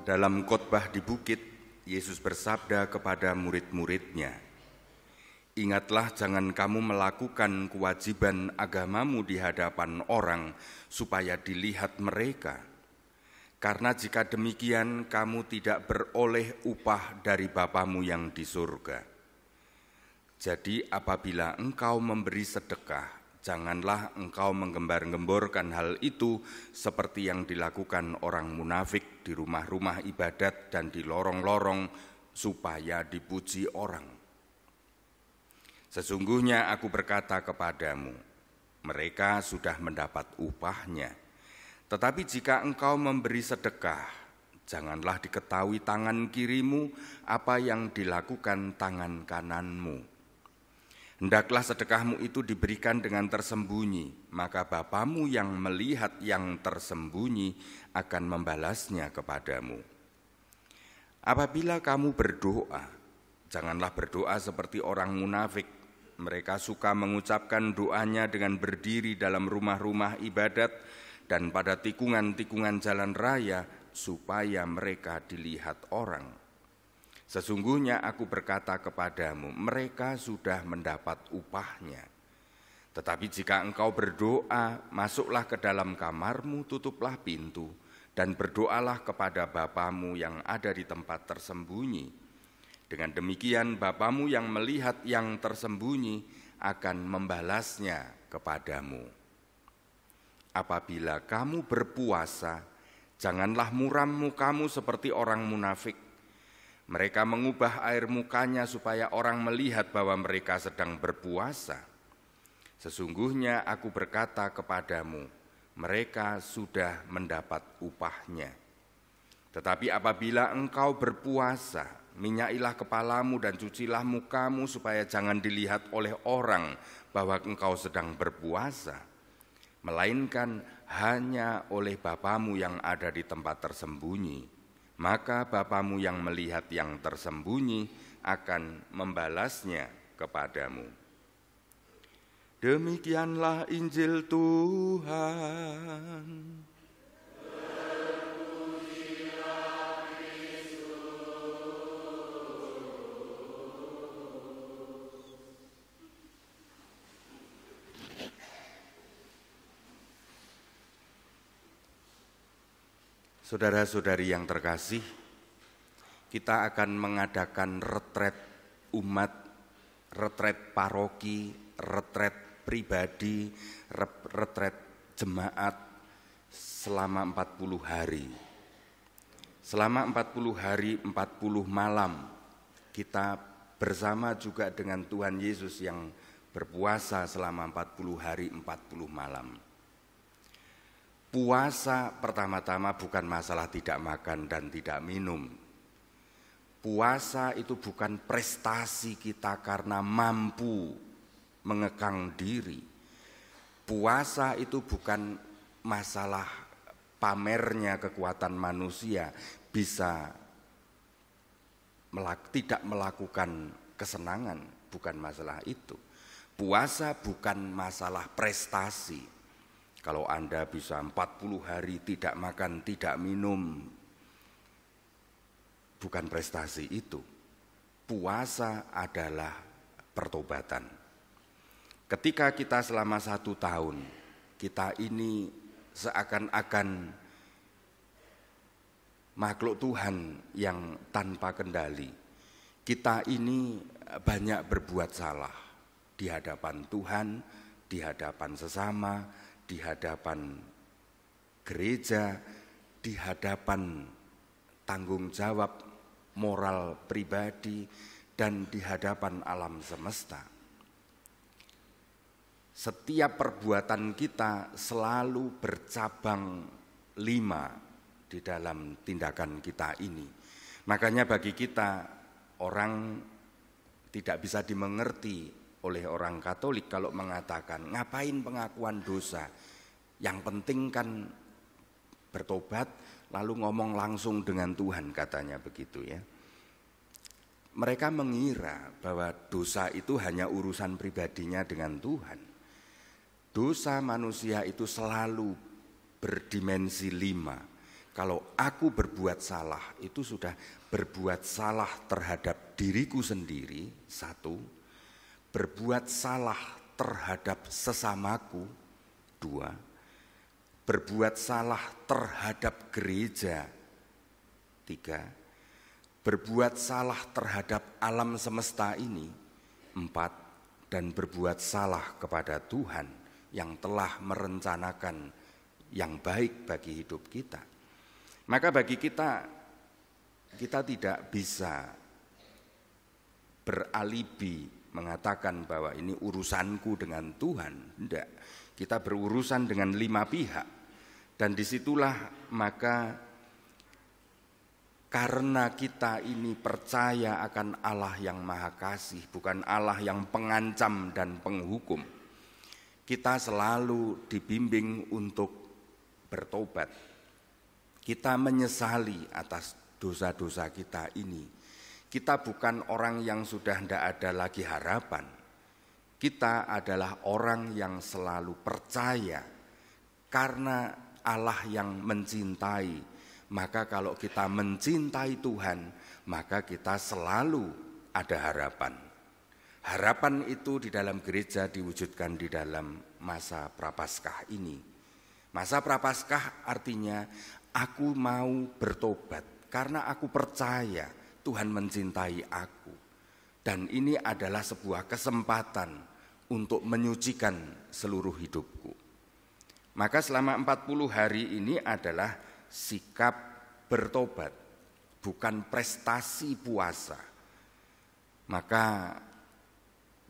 Dalam khotbah di bukit, Yesus bersabda kepada murid-muridnya, "Ingatlah, jangan kamu melakukan kewajiban agamamu di hadapan orang supaya dilihat mereka. Karena jika demikian, kamu tidak beroleh upah dari Bapamu yang di surga. Jadi apabila engkau memberi sedekah, janganlah engkau menggembar-gemborkan hal itu seperti yang dilakukan orang munafik di rumah-rumah ibadat dan di lorong-lorong supaya dipuji orang. Sesungguhnya aku berkata kepadamu, mereka sudah mendapat upahnya. Tetapi jika engkau memberi sedekah, janganlah diketahui tangan kirimu apa yang dilakukan tangan kananmu. Hendaklah sedekahmu itu diberikan dengan tersembunyi, maka Bapamu yang melihat yang tersembunyi akan membalasnya kepadamu. Apabila kamu berdoa, janganlah berdoa seperti orang munafik. Mereka suka mengucapkan doanya dengan berdiri dalam rumah-rumah ibadat dan pada tikungan-tikungan jalan raya supaya mereka dilihat orang. Sesungguhnya aku berkata kepadamu, mereka sudah mendapat upahnya. Tetapi jika engkau berdoa, masuklah ke dalam kamarmu, tutuplah pintu, dan berdoalah kepada Bapamu yang ada di tempat tersembunyi. Dengan demikian Bapamu yang melihat yang tersembunyi akan membalasnya kepadamu. Apabila kamu berpuasa, janganlah muram mukamu seperti orang munafik. Mereka mengubah air mukanya supaya orang melihat bahwa mereka sedang berpuasa. Sesungguhnya aku berkata kepadamu, mereka sudah mendapat upahnya. Tetapi apabila engkau berpuasa, minyailah kepalamu dan cucilah mukamu supaya jangan dilihat oleh orang bahwa engkau sedang berpuasa, melainkan hanya oleh Bapamu yang ada di tempat tersembunyi. Maka Bapamu yang melihat yang tersembunyi akan membalasnya kepadamu." Demikianlah Injil Tuhan. Saudara-saudari yang terkasih, kita akan mengadakan retret umat, retret paroki, retret pribadi, retret jemaat selama 40 hari. Selama 40 hari, 40 malam, kita bersama juga dengan Tuhan Yesus yang berpuasa selama 40 hari, 40 malam. Puasa pertama-tama bukan masalah tidak makan dan tidak minum. Puasa itu bukan prestasi kita karena mampu mengekang diri. Puasa itu bukan masalah pamernya kekuatan manusia bisa tidak melakukan kesenangan, bukan masalah itu. Puasa bukan masalah prestasi. Kalau Anda bisa 40 hari tidak makan, tidak minum, bukan prestasi itu. Puasa adalah pertobatan. Ketika kita selama 1 tahun, kita ini seakan-akan makhluk Tuhan yang tanpa kendali. Kita ini banyak berbuat salah di hadapan Tuhan, di hadapan sesama, di hadapan gereja, di hadapan tanggung jawab moral pribadi, dan di hadapan alam semesta. Setiap perbuatan kita selalu bercabang 5 di dalam tindakan kita ini. Makanya bagi kita, orang tidak bisa dimengerti oleh orang Katolik kalau mengatakan, ngapain pengakuan dosa? Yang penting kan bertobat lalu ngomong langsung dengan Tuhan, katanya begitu ya. Mereka mengira bahwa dosa itu hanya urusan pribadinya dengan Tuhan. Dosa manusia itu selalu berdimensi 5. Kalau aku berbuat salah, itu sudah berbuat salah terhadap diriku sendiri, satu. Berbuat salah terhadap sesamaku, dua. Berbuat salah terhadap gereja, tiga. Berbuat salah terhadap alam semesta ini, empat. Dan berbuat salah kepada Tuhan yang telah merencanakan yang baik bagi hidup kita. Maka bagi kita tidak bisa beralibi mengatakan bahwa ini urusanku dengan Tuhan. Tidak, kita berurusan dengan 5 pihak. Dan disitulah maka karena kita ini percaya akan Allah yang Maha Kasih, bukan Allah yang pengancam dan penghukum, kita selalu dibimbing untuk bertobat. Kita menyesali atas dosa-dosa kita ini. Kita bukan orang yang sudah tidak ada lagi harapan. Kita adalah orang yang selalu percaya karena Allah yang mencintai. Maka kalau kita mencintai Tuhan, maka kita selalu ada harapan. Harapan itu di dalam gereja diwujudkan di dalam masa Prapaskah ini. Masa Prapaskah artinya aku mau bertobat karena aku percaya Tuhan mencintai aku. Dan ini adalah sebuah kesempatan untuk menyucikan seluruh hidupku. Maka selama 40 hari ini adalah sikap bertobat, bukan prestasi puasa. Maka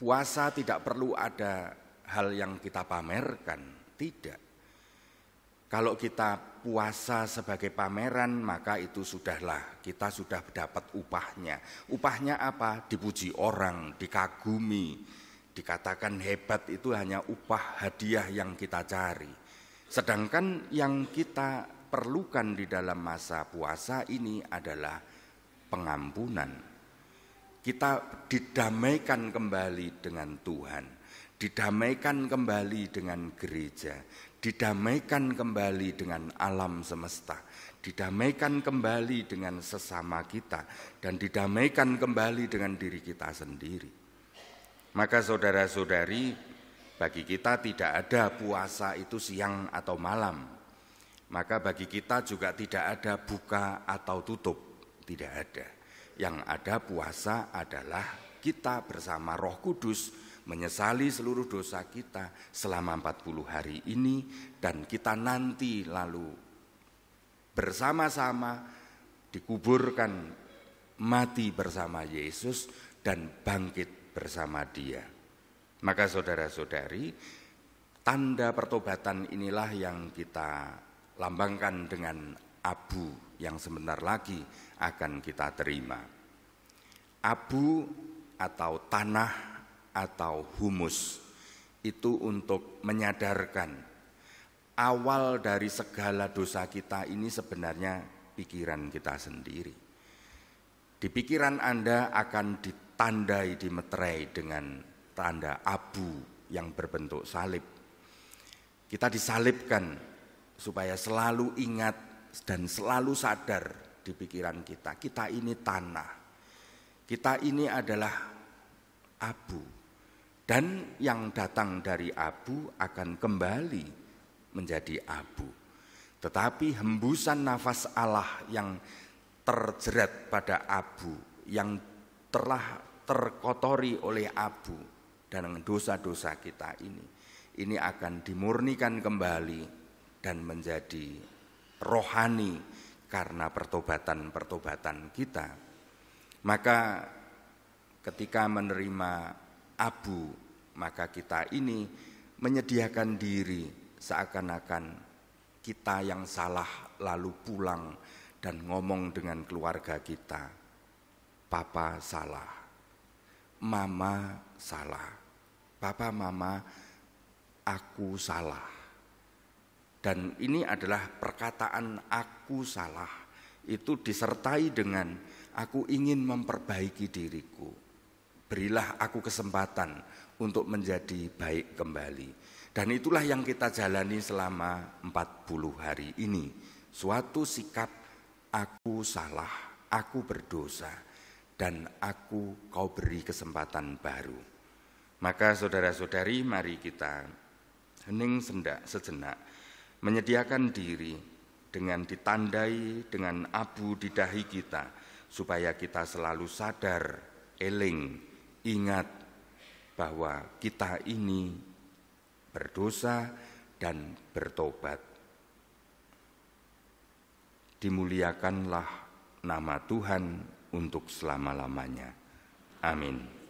puasa tidak perlu ada hal yang kita pamerkan, tidak. Kalau kita puasa sebagai pameran, maka itu sudahlah, kita sudah dapat upahnya. Upahnya apa? Dipuji orang, dikagumi, dikatakan hebat, itu hanya upah hadiah yang kita cari. Sedangkan yang kita perlukan di dalam masa puasa ini adalah pengampunan. Kita didamaikan kembali dengan Tuhan, didamaikan kembali dengan gereja, didamaikan kembali dengan alam semesta, didamaikan kembali dengan sesama kita, dan didamaikan kembali dengan diri kita sendiri. Maka saudara-saudari, bagi kita tidak ada puasa itu siang atau malam. Maka bagi kita juga tidak ada buka atau tutup, tidak ada. Yang ada puasa adalah kita bersama Roh Kudus menyesali seluruh dosa kita selama 40 hari ini, dan kita nanti lalu bersama-sama dikuburkan, mati bersama Yesus dan bangkit bersama Dia. Maka saudara-saudari, tanda pertobatan inilah yang kita lambangkan dengan abu yang sebentar lagi akan kita terima. Abu atau tanah atau humus itu untuk menyadarkan awal dari segala dosa kita ini sebenarnya pikiran kita sendiri. Di pikiran Anda akan ditandai, dimeterai dengan tanda abu yang berbentuk salib. Kita disalibkan supaya selalu ingat dan selalu sadar di pikiran kita, kita ini tanah, kita ini adalah abu, dan yang datang dari abu akan kembali menjadi abu. Tetapi hembusan nafas Allah yang terjerat pada abu, yang telah terkotori oleh abu dan dosa-dosa kita ini akan dimurnikan kembali dan menjadi rohani karena pertobatan-pertobatan kita. Maka ketika menerima abu, maka kita ini menyediakan diri seakan-akan kita yang salah lalu pulang dan ngomong dengan keluarga kita, papa salah, mama salah, papa mama aku salah. Dan ini adalah perkataan aku salah, itu disertai dengan aku ingin memperbaiki diriku. Berilah aku kesempatan untuk menjadi baik kembali. Dan itulah yang kita jalani selama 40 hari ini. suatu sikap aku salah, aku berdosa, dan kau beri kesempatan baru. Maka saudara-saudari, mari kita hening sejenak, menyediakan diri dengan ditandai dengan abu di dahi kita, supaya kita selalu sadar, eling, ingat bahwa kita ini berdosa dan bertobat. Dimuliakanlah nama Tuhan untuk selama-lamanya. Amin.